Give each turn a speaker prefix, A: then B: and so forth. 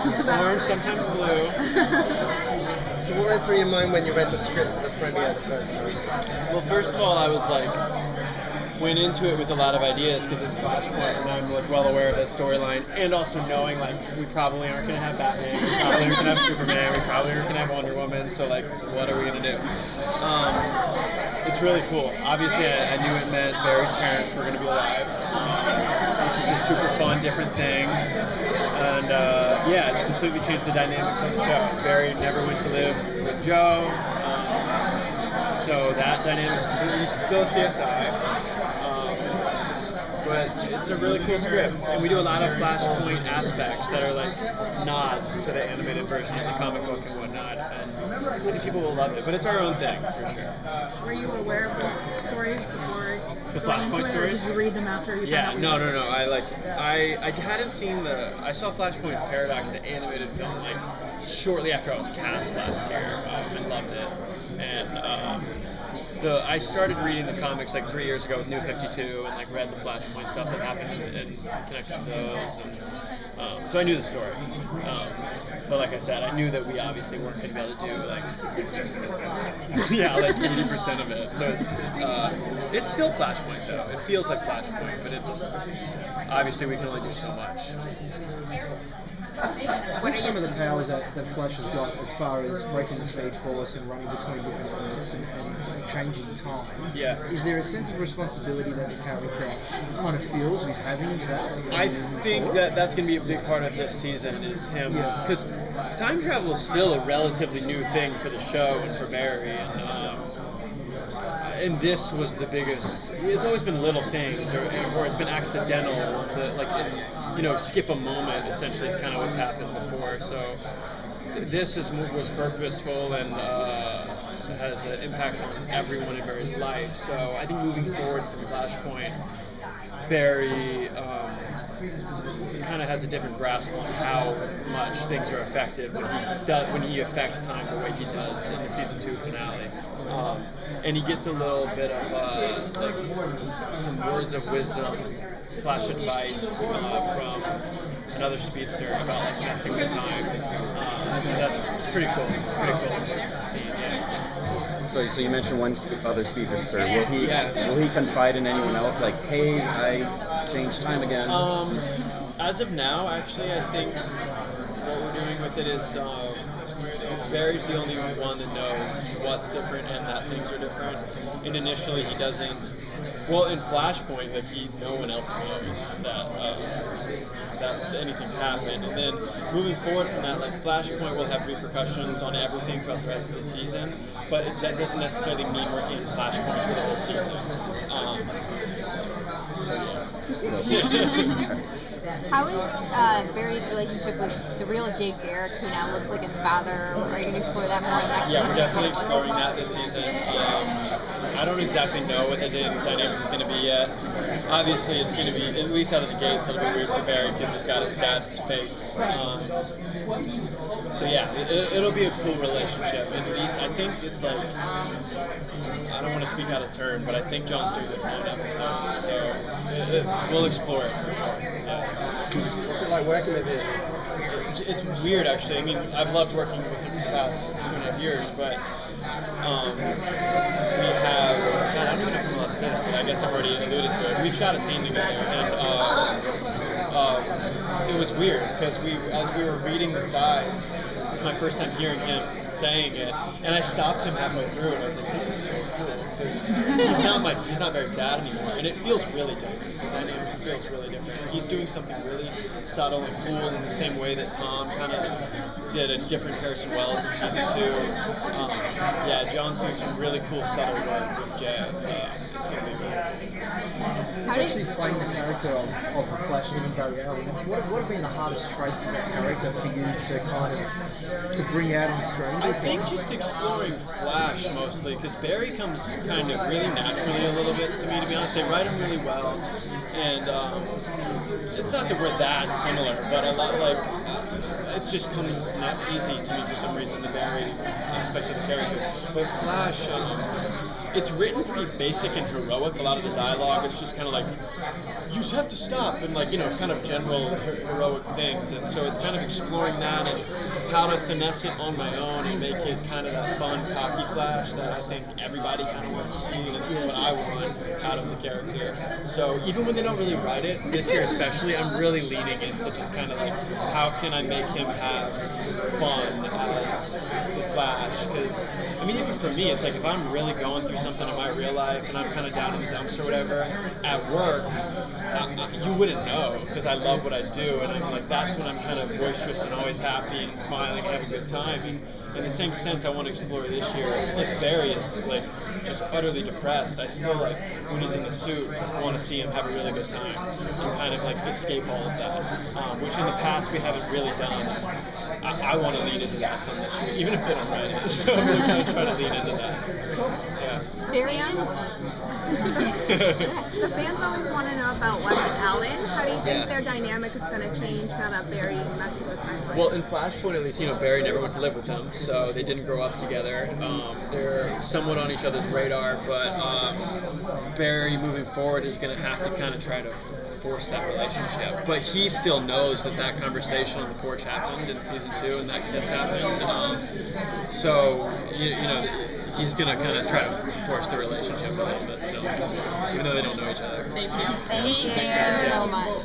A: Orange, sometimes blue.
B: So what went through your mind when you read the script for the premiere the first time?
A: Well, first of all, I was like, went into it with a lot of ideas because it's Flashpoint, and I'm like well aware of that storyline, and also knowing like we probably aren't going to have Batman, we probably aren't going to have Superman, we probably aren't going to have Wonder Woman. So like, what are we going to do? It's really cool. Obviously, I knew it meant Barry's parents were going to be alive, which is a super fun, different thing. And yeah, it's completely changed the dynamics of the show. Barry never went to live with Joe, so that dynamic's completely still CSI. But it's a really cool script, and we do a lot of Flashpoint aspects that are like nods to the animated version of the comic book and whatnot, and I think people will love it. But it's our own thing for sure.
C: Were you aware of the stories before?
A: The Flashpoint stories?
C: Or did you read them after you
A: Yeah,
C: found out?
A: no. I hadn't seen I saw Flashpoint Paradox, the animated film, like shortly after I was cast last year, and loved it. And I started reading the comics like 3 years ago with New 52, and like read the Flashpoint stuff that happened in connection to those, and so I knew the story. But like I said, I knew that we obviously weren't going to be able to do like 80% of it. So it's still Flashpoint though. It feels like Flashpoint, but it's obviously we can only do so much.
D: What are some of the powers that Flash has got as far as breaking the Speed Force and running between different Earths and changing time?
A: Yeah.
D: Is there a sense of responsibility that the character kind of feels with having that?
A: I think that's going to be a big part of this season is him, because time travel is still a relatively new thing for the show and for Barry, and this was the biggest. It's always been little things, or it's been accidental. Skip a moment essentially is kind of what's happened before. So this was purposeful and has an impact on everyone in Barry's life. So I think moving forward from Flashpoint, Barry kind of has a different grasp on how much things are affected when he affects time the way he does in the season 2 finale. And he gets a little bit of some words of wisdom / advice from another speedster about like messing with time. So it's pretty cool. It's a pretty cool scene. Yeah.
E: So you mentioned one other speedster. Will he confide in anyone else? Like, hey, I changed time again.
A: As of now, actually, I think what we're doing with it is Barry's the only one that knows what's different and that things are different. And initially, he doesn't. Well, in Flashpoint, no one else knows that anything's happened. And then moving forward from that, like Flashpoint will have repercussions on everything throughout the rest of the season, but that doesn't necessarily mean we're in Flashpoint for the whole season.
F: How is Barry's relationship with the real Jake Garrick, who now looks like his father? Are you going to explore that more next season?
A: Yeah, we're definitely exploring that this season. I don't exactly know what the dynamic is going to be yet. Obviously, it's going to be, at least out of the gates, it'll be weird for Barry because he's got his dad's face. So yeah, it'll be a cool relationship. At least I think it's like, I don't want to speak out of turn, but I think John's doing the pilot episode, so we'll explore it for sure. Yeah.
B: What's it like working with him?
A: It's weird, actually. I mean, I've loved working with him for the past 2.5 years, but we have, God, I don't even know if I'm allowed to say that, but I guess I've already alluded to it. We've shot a scene together, and it was weird, because as we were reading the sides, it was my first time hearing him saying it, and I stopped him halfway through, and I was like, this is so cool, because he's not Barry's dad anymore, and it feels really different. The dynamic feels really different. He's doing something really subtle and cool in the same way that Tom kind of did a different Harrison Wells in season 2. Yeah, John's doing some really cool subtle work with Jay. It's going to be really cool.
D: Actually playing the character of the Flash and even Barry Allen, what have been the hardest traits of that character for you to kind of to bring out in the screen?
A: I think just exploring Flash mostly, because Barry comes kind of really naturally a little bit to me, to be honest. They write him really well. and it's not that we're that similar, but a lot like it just comes not easy to me for some reason to Barry, especially the character. But Flash, it's written pretty basic and heroic. A lot of the dialogue, it's just kind of like you just have to stop and like kind of general heroic things, and so it's kind of exploring that and how to finesse it on my own and make it kind of that fun, cocky Flash that I think everybody kind of wants to see, and it's what I want out of the character. So even when they don't really write it, this year especially, I'm really leaning into just kind of like how can I make him have fun as the Flash? Because I mean, even for me, it's like if I'm really going through something in my real life and I'm kind of down in the dumps or whatever, at work, you wouldn't know because I love what I do, and I'm like that's when I'm kind of boisterous and always happy and smiling and having a good time. And in the same sense, I want to explore this year. If Barry is like just utterly depressed, I still like when he's in the suit, want to see him have a really good time and kind of like escape all of that, which in the past we haven't really done. I want to lean into that some this year, even if they don't write it. So I'm really kind of trying to lean into that. Yeah.
F: Fans?
C: The fans always want to know about Wes and Ellen. How do you think their dynamic is going to change now that Barry messes with Franklin?
A: Well, in Flashpoint, at least, Barry never went to live with them, so they didn't grow up together. They're somewhat on each other's radar, but Barry, moving forward, is going to have to kind of try to force that relationship. But he still knows that conversation on the porch happened in season 2, and that kiss happened. So, he's going to kind of try to force the relationship a little bit still, even though they don't know each other.
F: Thank you so much.